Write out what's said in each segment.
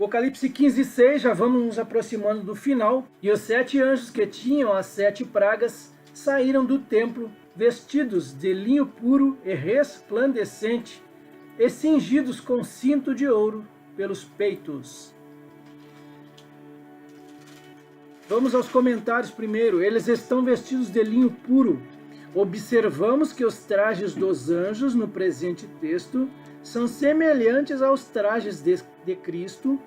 Apocalipse 15:6, já vamos nos aproximando do final. E os 7 anjos que tinham as 7 pragas saíram do templo, vestidos de linho puro e resplandecente, e cingidos com cinto de ouro pelos peitos. Vamos aos comentários primeiro. Eles estão vestidos de linho puro. Observamos que os trajes dos anjos no presente texto são semelhantes aos trajes de Cristo,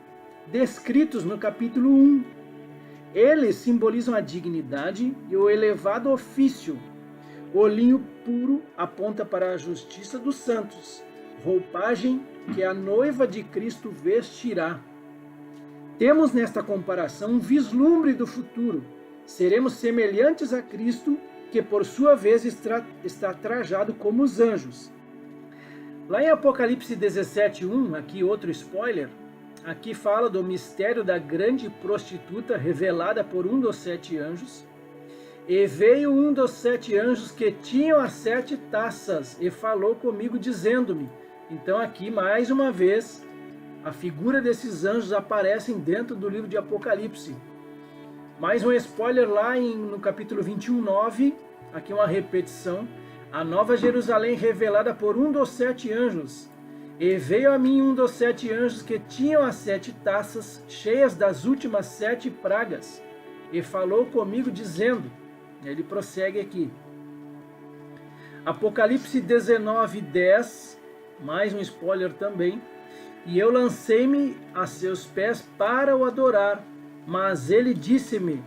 descritos no capítulo 1. Eles simbolizam a dignidade e o elevado ofício. O linho puro aponta para a justiça dos santos, roupagem que a noiva de Cristo vestirá. Temos nesta comparação um vislumbre do futuro. Seremos semelhantes a Cristo, que por sua vez está trajado como os anjos. Lá em Apocalipse 17:1, aqui outro spoiler, aqui fala do mistério da grande prostituta revelada por um dos 7 anjos. E veio um dos 7 anjos que tinham as 7 taças e falou comigo dizendo-me. Então aqui mais uma vez a figura desses anjos aparecem dentro do livro de Apocalipse. Mais um spoiler lá no capítulo 21:9, aqui uma repetição. A nova Jerusalém revelada por um dos 7 anjos. E veio a mim um dos 7 anjos que tinham as 7 taças cheias das últimas 7 pragas. E falou comigo dizendo, ele prossegue aqui. Apocalipse 19:10, mais um spoiler também. E eu lancei-me a seus pés para o adorar. Mas ele disse-me,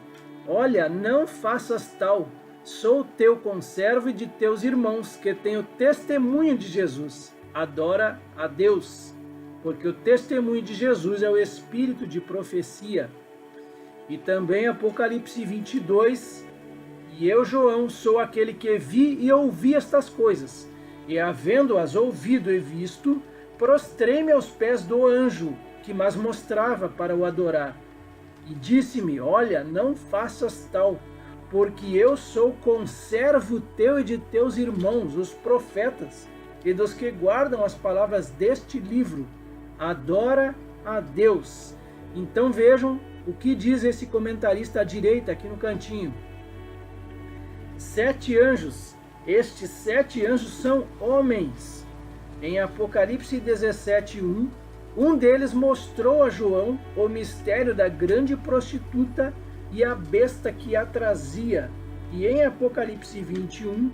olha, não faças tal. Sou teu conservo e de teus irmãos, que têm o testemunho de Jesus. Adora a Deus, porque o testemunho de Jesus é o espírito de profecia. E também Apocalipse 22, e eu, João, sou aquele que vi e ouvi estas coisas, e havendo-as ouvido e visto, prostrei-me aos pés do anjo, que mas mostrava para o adorar. E disse-me, olha, não faças tal, porque eu sou conservo teu e de teus irmãos, os profetas, e dos que guardam as palavras deste livro. Adora a Deus. Então vejam o que diz esse comentarista à direita, aqui no cantinho. 7 anjos. Estes 7 anjos são homens. Em Apocalipse 17:1, um deles mostrou a João o mistério da grande prostituta e a besta que a trazia. E em Apocalipse 21,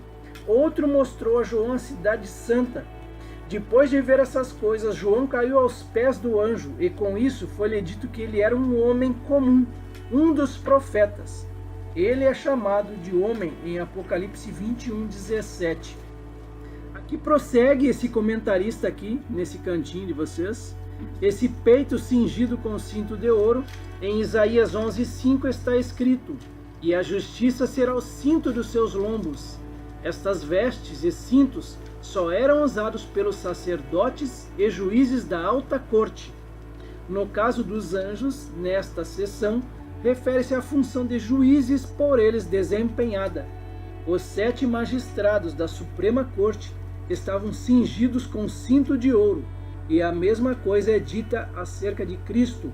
outro mostrou a João a cidade santa. Depois de ver essas coisas, João caiu aos pés do anjo, e com isso foi-lhe dito que ele era um homem comum, um dos profetas. Ele é chamado de homem em Apocalipse 21:17. Aqui prossegue esse comentarista aqui, nesse cantinho de vocês. Esse peito cingido com cinto de ouro, em Isaías 11:5 está escrito, e a justiça será o cinto dos seus lombos. Estas vestes e cintos só eram usados pelos sacerdotes e juízes da alta corte. No caso dos anjos, nesta seção, refere-se à função de juízes por eles desempenhada. Os 7 magistrados da Suprema Corte estavam cingidos com cinto de ouro, e a mesma coisa é dita acerca de Cristo.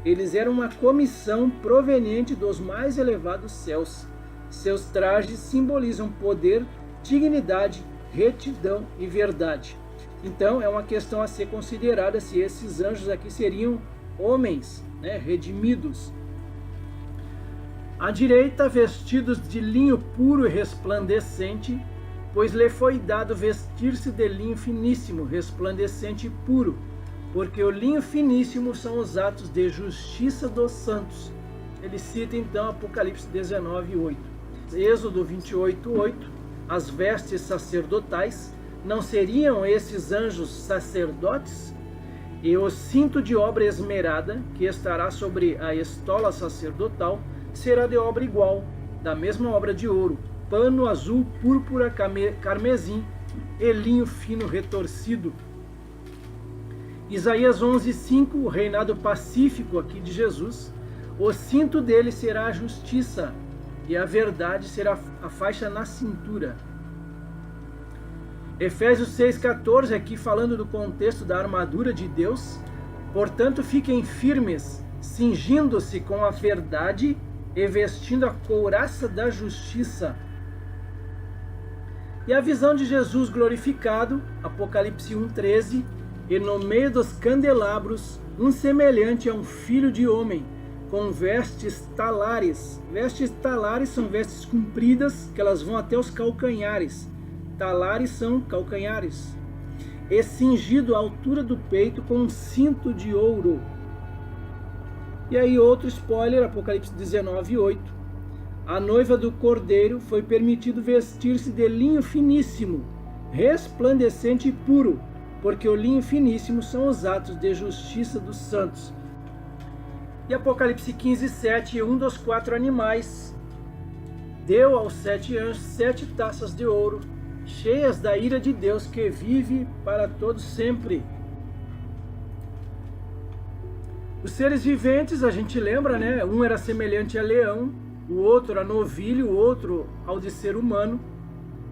Eles eram uma comissão proveniente dos mais elevados céus. Seus trajes simbolizam poder, dignidade, retidão e verdade. Então é uma questão a ser considerada se esses anjos aqui seriam homens, redimidos. À direita, vestidos de linho puro e resplandecente, pois lhe foi dado vestir-se de linho finíssimo, resplandecente e puro, porque o linho finíssimo são os atos de justiça dos santos. Ele cita então Apocalipse 19:8. Êxodo 28:8, as vestes sacerdotais, não seriam esses anjos sacerdotes? E o cinto de obra esmerada, que estará sobre a estola sacerdotal, será de obra igual, da mesma obra de ouro, pano azul, púrpura, carmesim e linho fino retorcido. Isaías 11:5, o reinado pacífico aqui de Jesus. O cinto dele será a justiça, e a verdade será a faixa na cintura. Efésios 6:14, aqui falando do contexto da armadura de Deus. Portanto, fiquem firmes, cingindo-se com a verdade e vestindo a couraça da justiça. E a visão de Jesus glorificado, Apocalipse 1:13, e no meio dos candelabros, um semelhante a um filho de homem, com vestes talares. Vestes talares são vestes compridas, que elas vão até os calcanhares. Talares são calcanhares. E cingido à altura do peito com um cinto de ouro. E aí outro spoiler, Apocalipse 19:8. A noiva do Cordeiro foi permitido vestir-se de linho finíssimo, resplandecente e puro, porque o linho finíssimo são os atos de justiça dos santos. E Apocalipse 15:7, um dos 4 animais deu aos 7 anjos 7 taças de ouro, cheias da ira de Deus que vive para todos sempre. Os seres viventes, a gente lembra, né? Um era semelhante a leão, o outro a novilho, o outro ao de ser humano,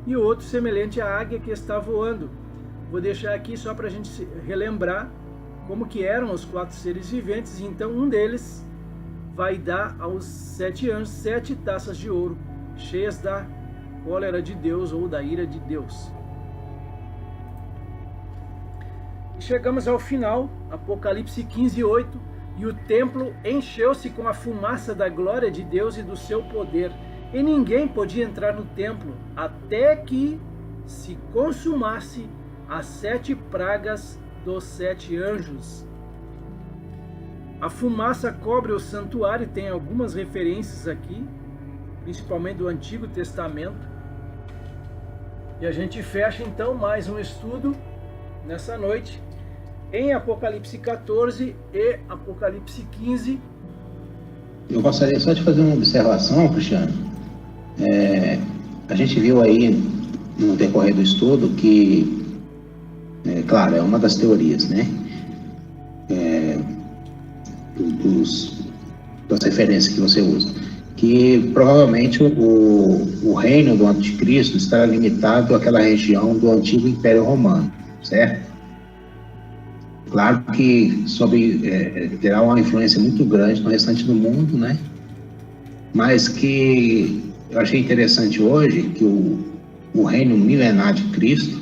e o outro semelhante à águia que está voando. Vou deixar aqui só para a gente relembrar como que eram os 4 seres viventes. Então um deles vai dar aos 7 anjos 7 taças de ouro, cheias da cólera de Deus ou da ira de Deus. E chegamos ao final, Apocalipse 15:8. E o templo encheu-se com a fumaça da glória de Deus e do seu poder, e ninguém podia entrar no templo, até que se consumasse as 7 pragas dos 7 anjos. A fumaça cobre o santuário, tem algumas referências aqui, principalmente do Antigo Testamento. E a gente fecha então mais um estudo nessa noite em Apocalipse 14 e Apocalipse 15. Eu gostaria só de fazer uma observação, Cristiano. A gente viu aí no decorrer do estudo que, claro, é uma das teorias, né? Das referências que você usa, que provavelmente o reino do anticristo estará limitado àquela região do antigo Império Romano, certo? Claro que terá uma influência muito grande no restante do mundo, né? Mas que eu achei interessante hoje que o reino milenar de Cristo,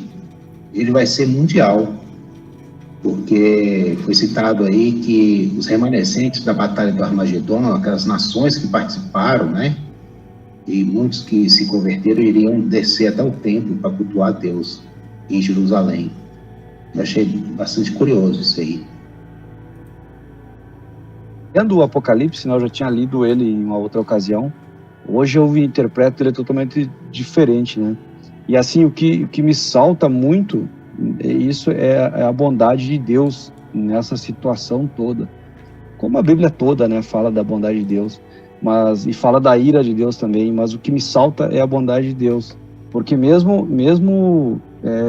ele vai ser mundial, porque foi citado aí que os remanescentes da Batalha do Armagedon, aquelas nações que participaram, né? E muitos que se converteram iriam descer até o templo para cultuar Deus em Jerusalém. Eu achei bastante curioso isso aí. Lendo o Apocalipse, né, eu já tinha lido ele em uma outra ocasião. Hoje eu interpreto ele totalmente diferente, né? E assim, o que me salta muito, isso é a bondade de Deus nessa situação toda. Como a Bíblia toda, né, fala da bondade de Deus, e fala da ira de Deus também, mas o que me salta é a bondade de Deus. Porque mesmo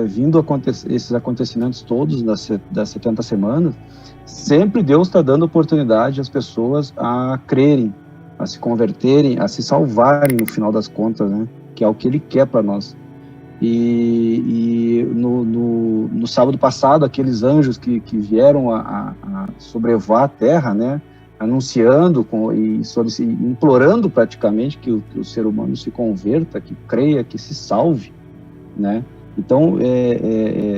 vindo esses acontecimentos todos das 70 semanas, sempre Deus está dando oportunidade às pessoas a crerem, a se converterem, a se salvarem no final das contas, né? Que é o que Ele quer para nós. E no sábado passado, aqueles anjos que vieram a sobrevoar a terra, né? Anunciando implorando praticamente que o ser humano se converta, que creia, que se salve, né? Então,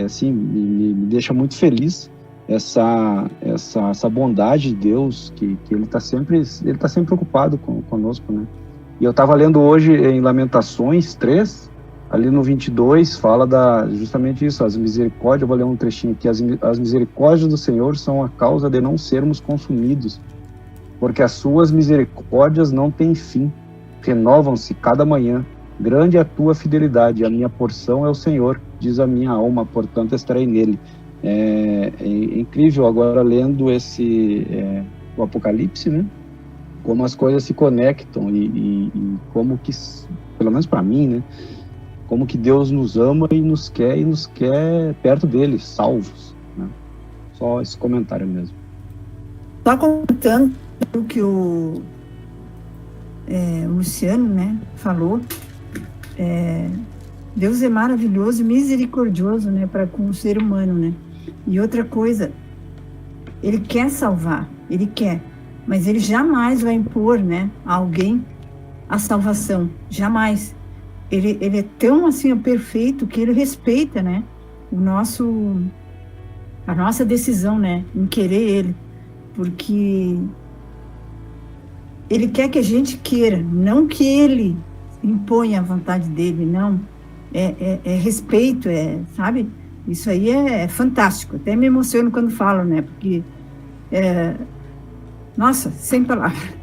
assim, me deixa muito feliz essa bondade de Deus, que Ele está sempre preocupado conosco, né? E eu estava lendo hoje em Lamentações 3, ali no 22, fala justamente isso, as misericórdias. Eu vou ler um trechinho aqui. As misericórdias do Senhor são a causa de não sermos consumidos, porque as suas misericórdias não têm fim, renovam-se cada manhã. Grande é a tua fidelidade, a minha porção é o Senhor, diz a minha alma, portanto estarei nele. É incrível agora lendo o Apocalipse, né? Como as coisas se conectam e como que, pelo menos para mim, né? Como que Deus nos ama e nos quer perto dele, salvos, né? Só esse comentário mesmo. Só comentando o que o Luciano, né, falou. Deus é maravilhoso e misericordioso, né, para com o ser humano, né? E outra coisa, Ele quer salvar, ele quer, mas ele jamais vai impor, né, a alguém a salvação, jamais. Ele é tão assim perfeito que ele respeita, né, a nossa decisão, né, em querer ele, porque ele quer que a gente queira, não que ele imponha a vontade dele, não. É respeito, sabe? Isso aí é fantástico. Até me emociono quando falo, né? Porque, nossa, sem palavras.